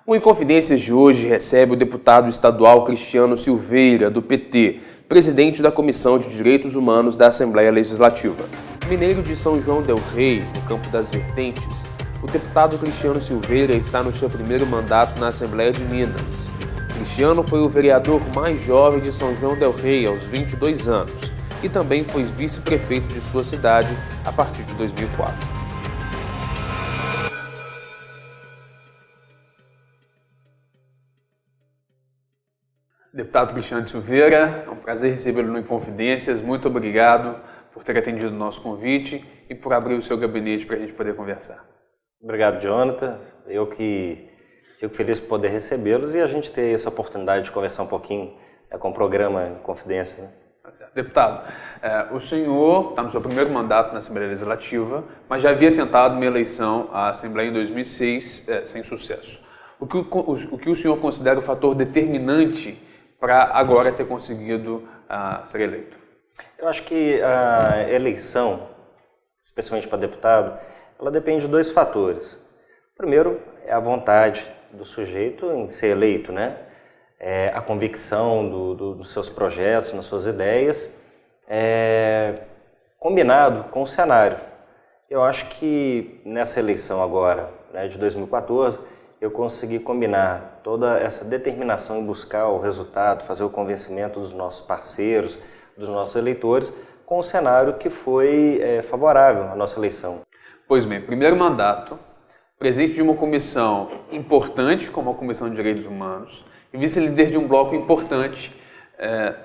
O Inconfidências de hoje recebe o deputado estadual Cristiano Silveira, do PT, presidente da Comissão de Direitos Humanos da Assembleia Legislativa. Mineiro de São João del Rei, no Campo das Vertentes, o deputado Cristiano Silveira está no seu primeiro mandato na Assembleia de Minas. Cristiano foi o vereador mais jovem de São João del Rei, aos 22 anos, e também foi vice-prefeito de sua cidade a partir de 2004. Deputado Cristiano Silveira, é um prazer recebê-lo no Inconfidências. Muito obrigado por ter atendido o nosso convite e por abrir o seu gabinete para a gente poder conversar. Obrigado, Jonathan. Eu que fico feliz por poder recebê-los e a gente ter essa oportunidade de conversar um pouquinho com o programa Inconfidências. Né? Tá certo. Deputado, o senhor está no seu primeiro mandato na Assembleia Legislativa, mas já havia tentado uma eleição à Assembleia em 2006 sem sucesso. O que o senhor considera o fator determinante para agora ter conseguido ser eleito? Eu acho que a eleição, especialmente para deputado, ela depende de dois fatores. O primeiro é a vontade do sujeito em ser eleito, né? A convicção dos seus projetos, nas suas ideias, combinado com o cenário. Eu acho que nessa eleição agora, né, de 2014, eu consegui combinar toda essa determinação em buscar o resultado, fazer o convencimento dos nossos parceiros, dos nossos eleitores, com o cenário que foi favorável à nossa eleição. Pois bem, primeiro mandato, presidente de uma comissão importante como a Comissão de Direitos Humanos e vice-líder de um bloco importante,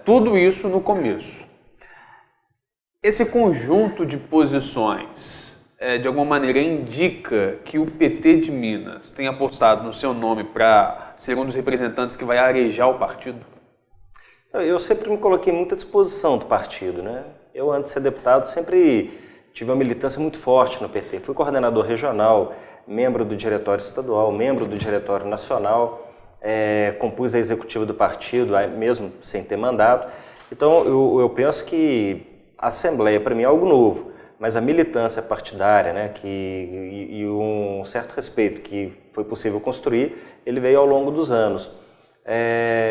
tudo isso no começo. Esse conjunto de posições de alguma maneira indica que o PT de Minas tem apostado no seu nome para ser um dos representantes que vai arejar o partido? Eu sempre me coloquei muito à disposição do partido, né? Eu, antes de ser deputado, sempre tive uma militância muito forte no PT. Fui coordenador regional, membro do diretório estadual, membro do diretório nacional, compus a executiva do partido, mesmo sem ter mandato. Então, eu penso que a Assembleia, para mim, é algo novo. Mas a militância partidária, né, e um certo respeito que foi possível construir, ele veio ao longo dos anos.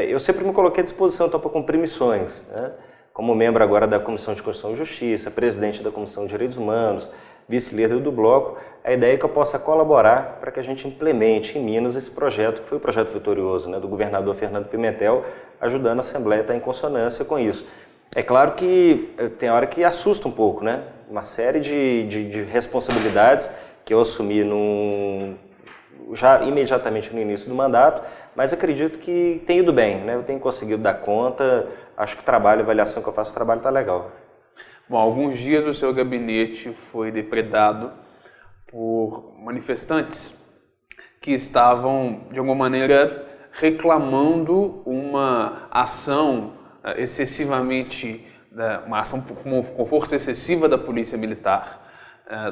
Eu sempre me coloquei à disposição para cumprir missões, né? Como membro agora da Comissão de Constituição e Justiça, presidente da Comissão de Direitos Humanos, vice-líder do bloco, a ideia é que eu possa colaborar para que a gente implemente em Minas esse projeto, que foi o projeto vitorioso, né, do governador Fernando Pimentel, ajudando a Assembleia a estar em consonância com isso. É claro que tem hora que assusta um pouco, né? Uma série de responsabilidades que eu assumi já imediatamente no início do mandato, mas acredito que tem ido bem, né? Eu tenho conseguido dar conta, acho que o trabalho, a avaliação que eu faço, o trabalho está legal. Bom, alguns dias o seu gabinete foi depredado por manifestantes que estavam, de alguma maneira, reclamando uma ação uma ação com força excessiva da Polícia Militar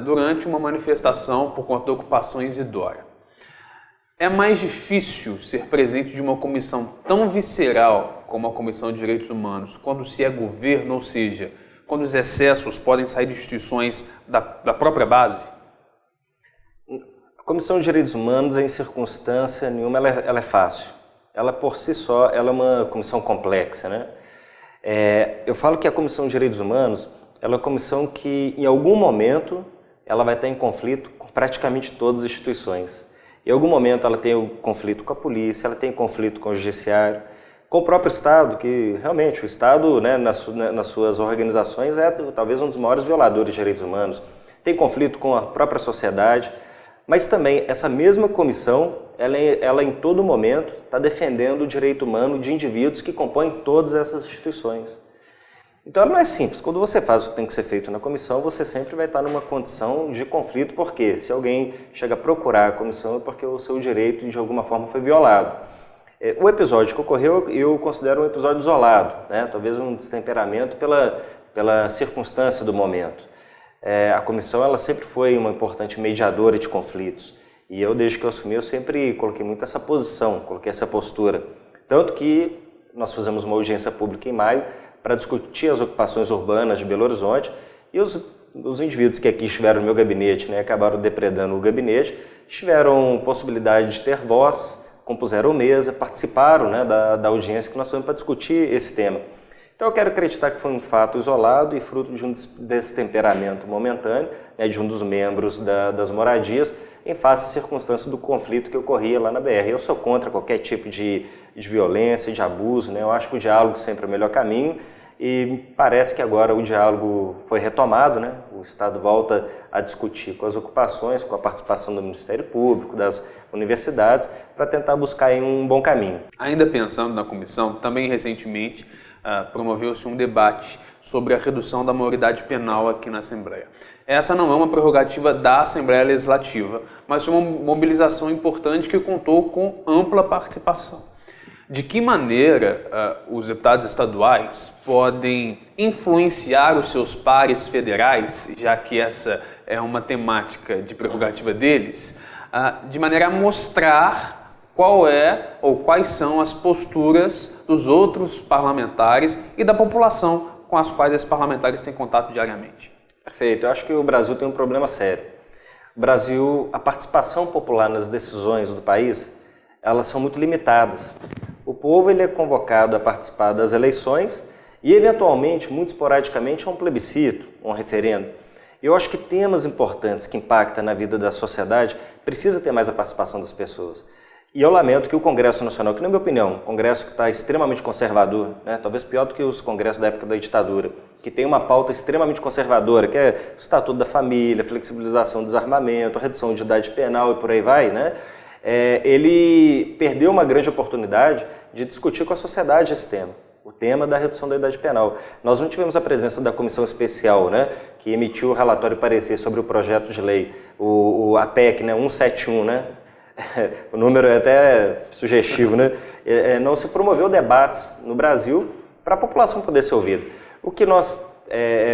durante uma manifestação por conta da ocupação em Isidora. É mais difícil ser presidente de uma comissão tão visceral como a Comissão de Direitos Humanos quando se é governo, ou seja, quando os excessos podem sair de instituições da própria base? A Comissão de Direitos Humanos, em circunstância nenhuma, ela é fácil. Ela, por si só, ela é uma comissão complexa, né? Eu falo que a Comissão de Direitos Humanos ela é uma comissão que, em algum momento, ela vai estar em conflito com praticamente todas as instituições. Em algum momento, ela tem um conflito com a polícia, ela tem conflito com o judiciário, com o próprio Estado, que realmente o Estado, né, nas suas organizações, é talvez um dos maiores violadores de direitos humanos. Tem conflito com a própria sociedade, mas também essa mesma comissão, ela em todo momento está defendendo o direito humano de indivíduos que compõem todas essas instituições. Então ela não é simples. Quando você faz o que tem que ser feito na comissão, você sempre vai estar numa condição de conflito, porque se alguém chega a procurar a comissão é porque o seu direito de alguma forma foi violado. O episódio que ocorreu eu considero um episódio isolado, né? Talvez um destemperamento pela circunstância do momento. A comissão ela sempre foi uma importante mediadora de conflitos. E eu, desde que eu assumi, eu sempre coloquei muito essa posição, coloquei essa postura. Tanto que nós fizemos uma audiência pública em maio para discutir as ocupações urbanas de Belo Horizonte e os indivíduos que aqui estiveram no meu gabinete, né, acabaram depredando o gabinete, tiveram possibilidade de ter voz compuseram mesa, participaram, né, da audiência que nós fomos para discutir esse tema. Então eu quero acreditar que foi um fato isolado e fruto de um destemperamento momentâneo, né, de um dos membros das moradias, em face à circunstância do conflito que ocorria lá na BR. Eu sou contra qualquer tipo de violência, de abuso, né? Eu acho que o diálogo sempre é o melhor caminho e parece que agora o diálogo foi retomado, né? O Estado volta a discutir com as ocupações, com a participação do Ministério Público, das universidades, para tentar buscar aí um bom caminho. Ainda pensando na comissão, também recentemente promoveu-se um debate sobre a redução da maioridade penal aqui na Assembleia. Essa não é uma prerrogativa da Assembleia Legislativa, mas uma mobilização importante que contou com ampla participação. De que maneira os deputados estaduais podem influenciar os seus pares federais, já que essa é uma temática de prerrogativa deles, de maneira a mostrar qual é ou quais são as posturas dos outros parlamentares e da população com as quais esses parlamentares têm contato diariamente? Perfeito. Eu acho que o Brasil tem um problema sério. O Brasil, a participação popular nas decisões do país, elas são muito limitadas. O povo ele é convocado a participar das eleições e, eventualmente, muito esporadicamente, a um plebiscito, um referendo. E eu acho que temas importantes que impactam na vida da sociedade precisa ter mais a participação das pessoas. E eu lamento que o Congresso Nacional, que na minha opinião, um Congresso que está extremamente conservador, né, talvez pior do que os congressos da época da ditadura, que tem uma pauta extremamente conservadora, que é o Estatuto da Família, flexibilização do desarmamento, redução de idade penal e por aí vai, né? Ele perdeu uma grande oportunidade de discutir com a sociedade esse tema, o tema da redução da idade penal. Nós não tivemos a presença da comissão especial, né, que emitiu o relatório e parecer sobre o projeto de lei, a PEC, né, 171, né? O número é até sugestivo, né? Não se promoveu debates no Brasil para a população poder ser ouvida. O que nós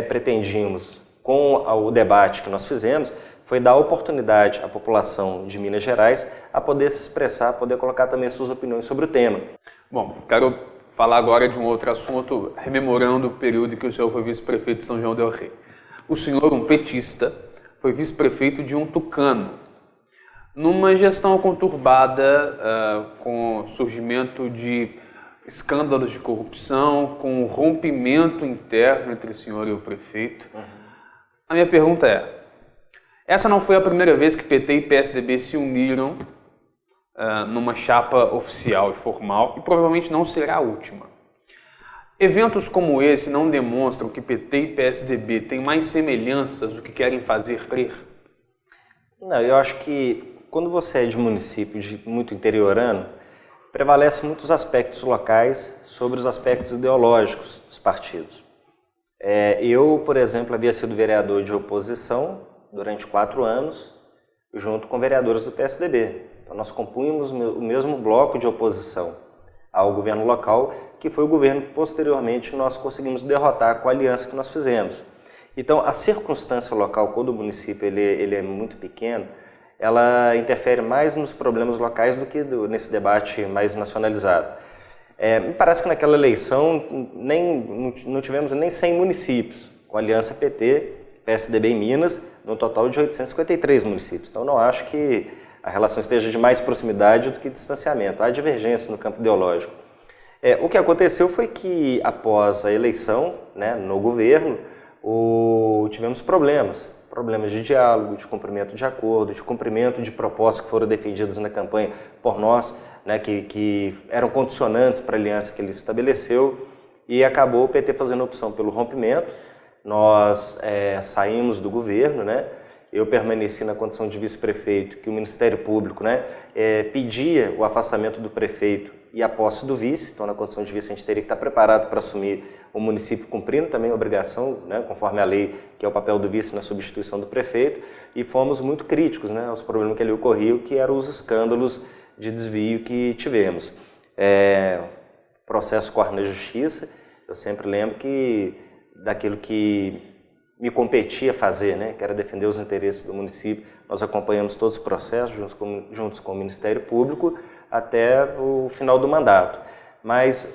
pretendíamos com o debate que nós fizemos foi dar oportunidade à população de Minas Gerais a poder se expressar, a poder colocar também suas opiniões sobre o tema. Bom, quero falar agora de um outro assunto, rememorando o período em que o senhor foi vice-prefeito de São João del Rei. O senhor, um petista, foi vice-prefeito de um tucano, numa gestão conturbada, com o surgimento de escândalos de corrupção, com o rompimento interno entre o senhor e o prefeito. A minha pergunta é, essa não foi a primeira vez que PT e PSDB se uniram numa chapa oficial e formal, e provavelmente não será a última. Eventos como esse não demonstram que PT e PSDB têm mais semelhanças do que querem fazer crer? Não, eu acho que quando você é de município muito interiorano, prevalece muitos aspectos locais sobre os aspectos ideológicos dos partidos. Eu, por exemplo, havia sido vereador de oposição durante 4 anos, junto com vereadores do PSDB. Então nós compunhamos o mesmo bloco de oposição ao governo local, que foi o governo que posteriormente nós conseguimos derrotar com a aliança que nós fizemos. Então a circunstância local, quando o município ele é muito pequeno, ela interfere mais nos problemas locais do que nesse debate mais nacionalizado. Me parece que naquela eleição não tivemos nem 100 municípios, com a aliança PT, PSDB em Minas, no total de 853 municípios. Então não acho que a relação esteja de mais proximidade do que distanciamento. Há divergência no campo ideológico. O que aconteceu foi que após a eleição, né, no governo, tivemos problemas de diálogo, de cumprimento de acordo, de cumprimento de propostas que foram defendidas na campanha por nós, né, que eram condicionantes para a aliança que ele estabeleceu, e acabou o PT fazendo a opção pelo rompimento. Nós saímos do governo, né? Eu permaneci na condição de vice-prefeito, que o Ministério Público, né, pedia o afastamento do prefeito e a posse do vice. Então, na condição de vice, a gente teria que estar preparado para assumir o município, cumprindo também a obrigação, né, conforme a lei, que é o papel do vice na substituição do prefeito, e fomos muito críticos, né, aos problemas que ali ocorriam, que eram os escândalos de desvio que tivemos. Processo corre na justiça, eu sempre lembro que daquilo que me competia fazer, né, que era defender os interesses do município. Nós acompanhamos todos os processos juntos com o Ministério Público até o final do mandato. Mas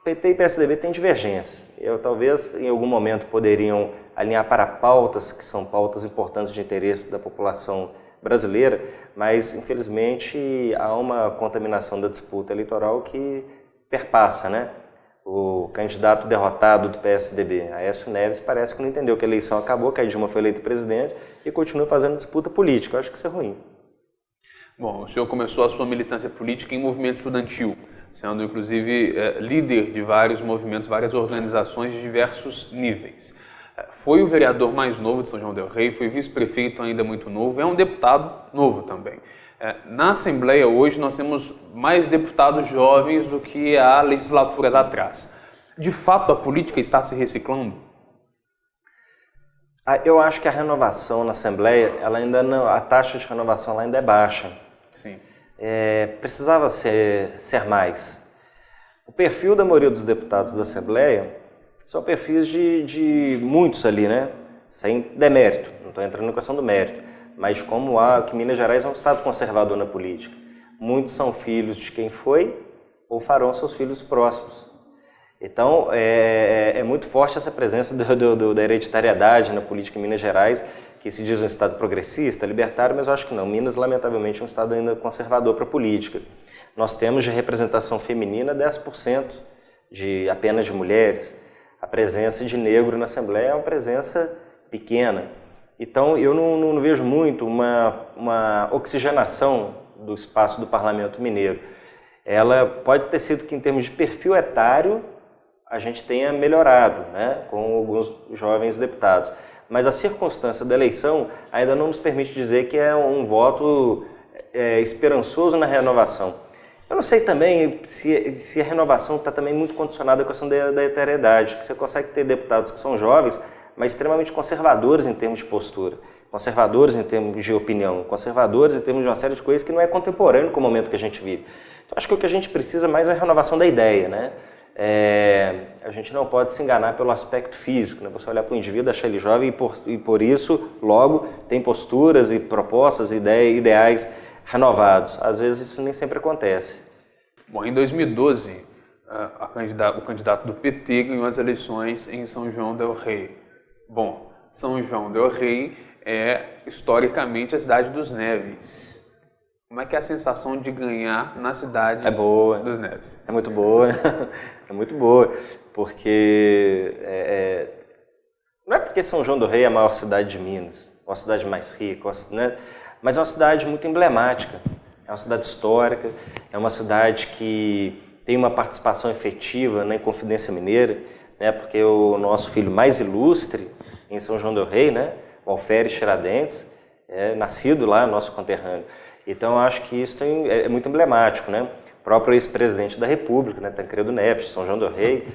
PT e PSDB têm divergências. Talvez em algum momento poderiam alinhar para pautas que são pautas importantes de interesse da população brasileira, mas infelizmente há uma contaminação da disputa eleitoral que perpassa, né? O candidato derrotado do PSDB, Aécio Neves, parece que não entendeu que a eleição acabou, que a Dilma foi eleita presidente e continua fazendo disputa política. Eu acho que isso é ruim. Bom, o senhor começou a sua militância política em movimento estudantil, sendo inclusive líder de vários movimentos, várias organizações de diversos níveis. Foi o vereador mais novo de São João del Rei, foi vice-prefeito ainda muito novo, é um deputado novo também. Na Assembleia hoje nós temos mais deputados jovens do que há legislaturas atrás. De fato, a política está se reciclando? Eu acho que a renovação na Assembleia, ela ainda não, a taxa de renovação lá ainda é baixa. Sim. Precisava ser mais. O perfil da maioria dos deputados da Assembleia são perfis de muitos ali, né? Sem demérito, não estou entrando na questão do mérito. Mas como que Minas Gerais é um estado conservador na política. Muitos são filhos de quem foi ou farão seus filhos próximos. Então, é muito forte essa presença da hereditariedade na política em Minas Gerais, que se diz um estado progressista, libertário, mas eu acho que não. Minas, lamentavelmente, é um estado ainda conservador para a política. Nós temos de representação feminina 10% apenas de mulheres. A presença de negro na Assembleia é uma presença pequena. Então, eu não vejo muito uma oxigenação do espaço do Parlamento Mineiro. Ela pode ter sido que, em termos de perfil etário, a gente tenha melhorado, né, com alguns jovens deputados. Mas a circunstância da eleição ainda não nos permite dizer que é um voto esperançoso na renovação. Eu não sei também se a renovação está também muito condicionada à questão da etariedade, que você consegue ter deputados que são jovens, mas extremamente conservadores em termos de postura, conservadores em termos de opinião, conservadores em termos de uma série de coisas que não é contemporâneo com o momento que a gente vive. Então, acho que o que a gente precisa mais é a renovação da ideia, né? A gente não pode se enganar pelo aspecto físico, né? Você olhar para o indivíduo, achar ele jovem e por isso, logo, tem posturas e propostas, ideais renovados. Às vezes isso nem sempre acontece. Bom, em 2012, o candidato do PT ganhou as eleições em São João del Rei. Bom, São João del Rei é, historicamente, a cidade dos Neves. Como é que é a sensação de ganhar na cidade dos Neves? É muito boa, é muito boa, porque não é porque São João del Rei é a maior cidade de Minas, uma cidade mais rica, né? Mas é uma cidade muito emblemática, é uma cidade histórica, é uma cidade que tem uma participação efetiva na Inconfidência Mineira, né? Porque o nosso filho mais ilustre em São João del Rei, né? O Alferes Tiradentes, é nascido lá, nosso conterrâneo. Então, eu acho que isso é muito emblemático, né? O próprio ex-presidente da República, né? Tancredo Neves, São João del Rei.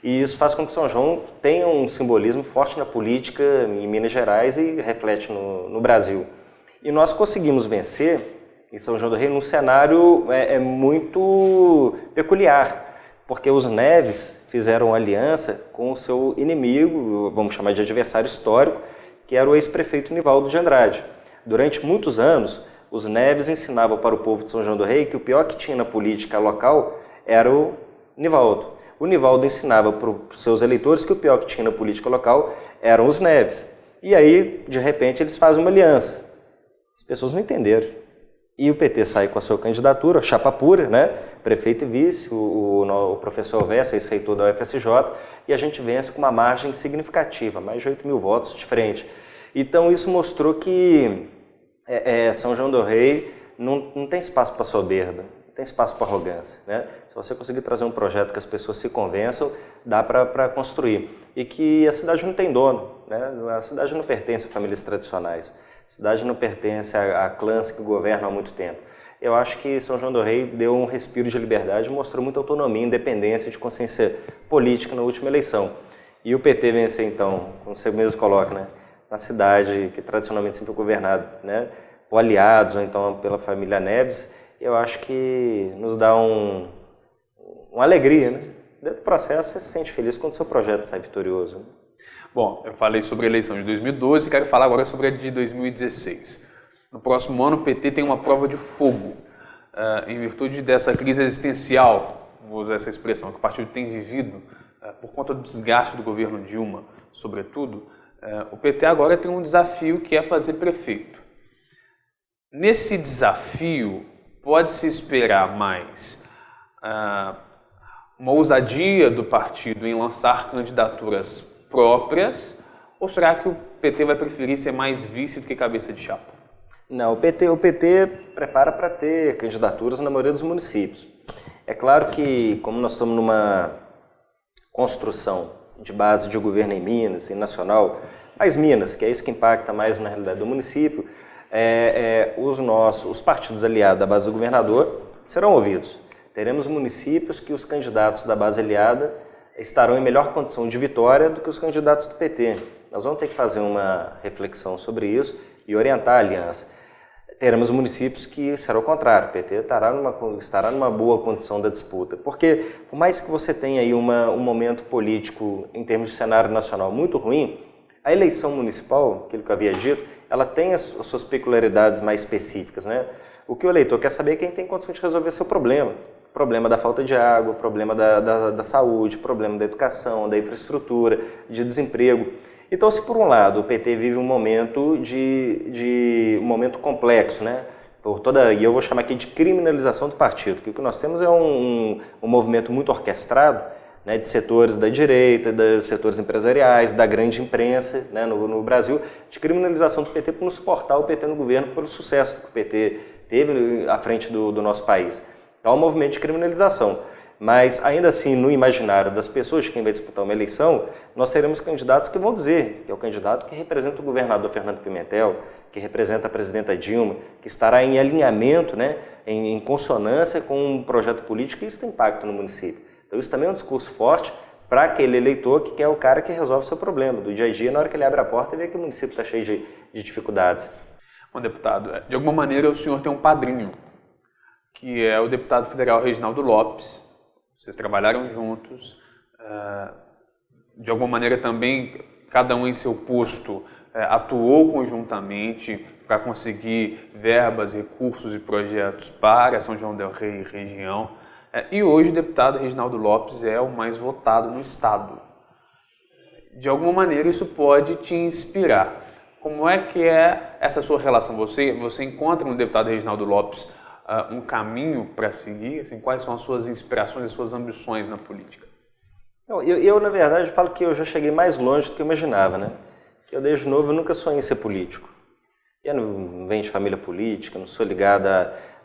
E isso faz com que São João tenha um simbolismo forte na política em Minas Gerais e reflete no Brasil. E nós conseguimos vencer em São João del Rei num cenário muito peculiar, porque os Neves fizeram aliança com o seu inimigo, vamos chamar de adversário histórico, que era o ex-prefeito Nivaldo de Andrade. Durante muitos anos, os Neves ensinavam para o povo de São João del Rei que o pior que tinha na política local era o Nivaldo. O Nivaldo ensinava para os seus eleitores que o pior que tinha na política local eram os Neves. E aí, de repente, eles fazem uma aliança. As pessoas não entenderam. E o PT sai com a sua candidatura, chapa pura, né? Prefeito e vice, o professor Vessa, ex-reitor da UFSJ, e a gente vence com uma margem significativa, mais de 8 mil votos de frente. Então isso mostrou que São João del Rei não tem espaço para soberba, não tem espaço para arrogância, né? Se você conseguir trazer um projeto que as pessoas se convençam, dá para construir. E que a cidade não tem dono, né? A cidade não pertence a famílias tradicionais. A cidade não pertence a clãs que governam há muito tempo. Eu acho que São João del Rei deu um respiro de liberdade e mostrou muita autonomia, independência de consciência política na última eleição. E o PT venceu, então, como você mesmo coloca, né, na cidade que tradicionalmente sempre é governada, né, por aliados ou então pela família Neves, eu acho que nos dá uma alegria, né? Dentro do processo você se sente feliz quando o seu projeto sai vitorioso, né? Bom, eu falei sobre a eleição de 2012 e quero falar agora sobre a de 2016. No próximo ano, o PT tem uma prova de fogo. Em virtude dessa crise existencial, vou usar essa expressão, que o partido tem vivido, por conta do desgaste do governo Dilma, sobretudo, o PT agora tem um desafio que é fazer prefeito. Nesse desafio, pode-se esperar mais uma ousadia do partido em lançar candidaturas próprias, ou será que o PT vai preferir ser mais vice do que cabeça de chapa? Não, o PT prepara para ter candidaturas na maioria dos municípios. É claro que, como nós estamos numa construção de base de governo em Minas e nacional, mas Minas, que é isso que impacta mais na realidade do município, os partidos aliados da base do governador serão ouvidos. Teremos municípios que os candidatos da base aliada estarão em melhor condição de vitória do que os candidatos do PT. Nós vamos ter que fazer uma reflexão sobre isso e orientar a aliança. Teremos municípios que será o contrário, o PT estará numa boa condição da disputa, porque por mais que você tenha aí um momento político em termos de cenário nacional muito ruim, a eleição municipal, aquilo que eu havia dito, ela tem as suas peculiaridades mais específicas, né? O que o eleitor quer saber é quem tem condição de resolver seu problema. Problema da falta de água, problema da saúde, problema da educação, da infraestrutura, de desemprego. Então, se por um lado o PT vive um momento um momento complexo, né? E eu vou chamar aqui de criminalização do partido, que o que nós temos é um movimento muito orquestrado, né, de setores da direita, dos setores empresariais, da grande imprensa, né, no Brasil, de criminalização do PT por não suportar o PT no governo pelo sucesso que o PT teve à frente do nosso país. Então, é um movimento de criminalização. Mas, ainda assim, no imaginário das pessoas de quem vai disputar uma eleição, nós teremos candidatos que vão dizer que é o candidato que representa o governador Fernando Pimentel, que representa a presidenta Dilma, que estará em alinhamento, né, em consonância com um projeto político, e isso tem impacto no município. Então, isso também é um discurso forte para aquele eleitor que quer o cara que resolve o seu problema, do dia a dia, na hora que ele abre a porta e vê que o município está cheio de dificuldades. Bom, deputado, de alguma maneira o senhor tem um padrinho, que é o deputado federal Reginaldo Lopes. Vocês trabalharam juntos, de alguma maneira também, cada um em seu posto, atuou conjuntamente para conseguir verbas, recursos e projetos para São João del Rei e região. E hoje o deputado Reginaldo Lopes é o mais votado no estado. De alguma maneira isso pode te inspirar. Como é que é essa sua relação? Você encontra no deputado Reginaldo Lopes um caminho para seguir? Assim, quais são as suas inspirações e suas ambições na política? Eu, na verdade, falo que eu já cheguei mais longe do que eu imaginava, né? Que eu, desde novo, eu nunca sonhei em ser político. Eu não venho de família política, não sou ligado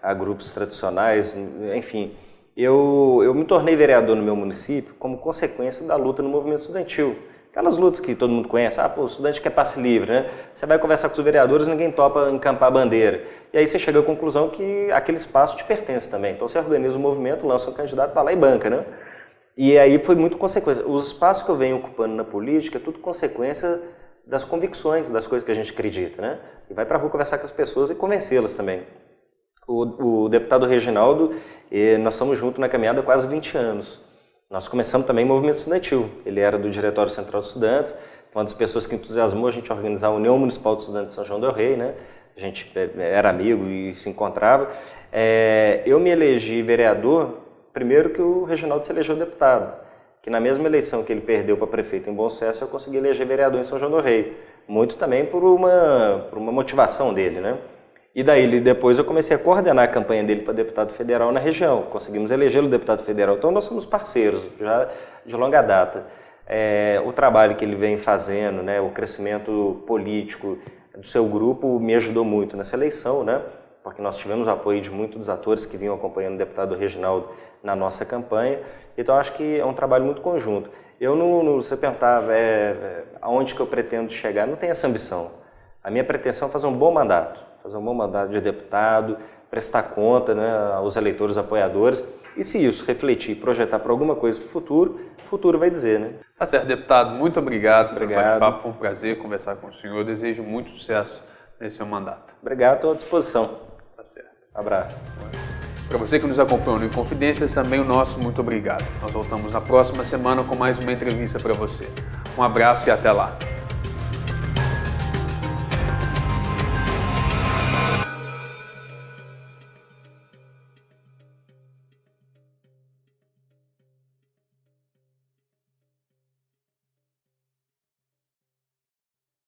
a grupos tradicionais, enfim. Eu me tornei vereador no meu município como consequência da luta no movimento estudantil. Aquelas lutas que todo mundo conhece, o estudante quer passe livre, né? Você vai conversar com os vereadores, ninguém topa encampar a bandeira. E aí você chega à conclusão que aquele espaço te pertence também. Então você organiza um movimento, lança um candidato, vai lá e banca, né? E aí foi muito consequência. Os espaços que eu venho ocupando na política é tudo consequência das convicções, das coisas que a gente acredita, né? E vai pra rua conversar com as pessoas e convencê-las também. O deputado Reginaldo, nós estamos juntos na caminhada há quase 20 anos. Nós começamos também o movimento estudantil. Ele era do Diretório Central dos Estudantes, foi uma das pessoas que entusiasmou a gente a organizar a União Municipal dos Estudantes de São João del Rei, né? A gente era amigo e se encontrava. Eu me elegi vereador primeiro que o Reginaldo se elegeu deputado, que na mesma eleição que ele perdeu para prefeito em Bom Sucesso, eu consegui eleger vereador em São João del Rei. Muito também por uma motivação dele, né? E daí, depois eu comecei a coordenar a campanha dele para deputado federal na região. Conseguimos elegê-lo deputado federal. Então, nós somos parceiros, já de longa data. O trabalho que ele vem fazendo, né, o crescimento político do seu grupo me ajudou muito nessa eleição, né? Porque nós tivemos o apoio de muitos dos atores que vinham acompanhando o deputado Reginaldo na nossa campanha. Então, acho que é um trabalho muito conjunto. Você perguntava aonde que eu pretendo chegar, não tenho essa ambição. A minha pretensão é fazer um bom mandato de deputado, prestar conta, né, aos eleitores apoiadores, e se isso refletir, projetar para alguma coisa para o futuro vai dizer, né? Tá certo, deputado, muito obrigado pelo bate-papo, foi um prazer conversar com o senhor, eu desejo muito sucesso nesse seu mandato. Obrigado, estou à disposição. Tá certo. Abraço. Para você que nos acompanhou no Inconfidências, também o nosso muito obrigado. Nós voltamos na próxima semana com mais uma entrevista para você. Um abraço e até lá.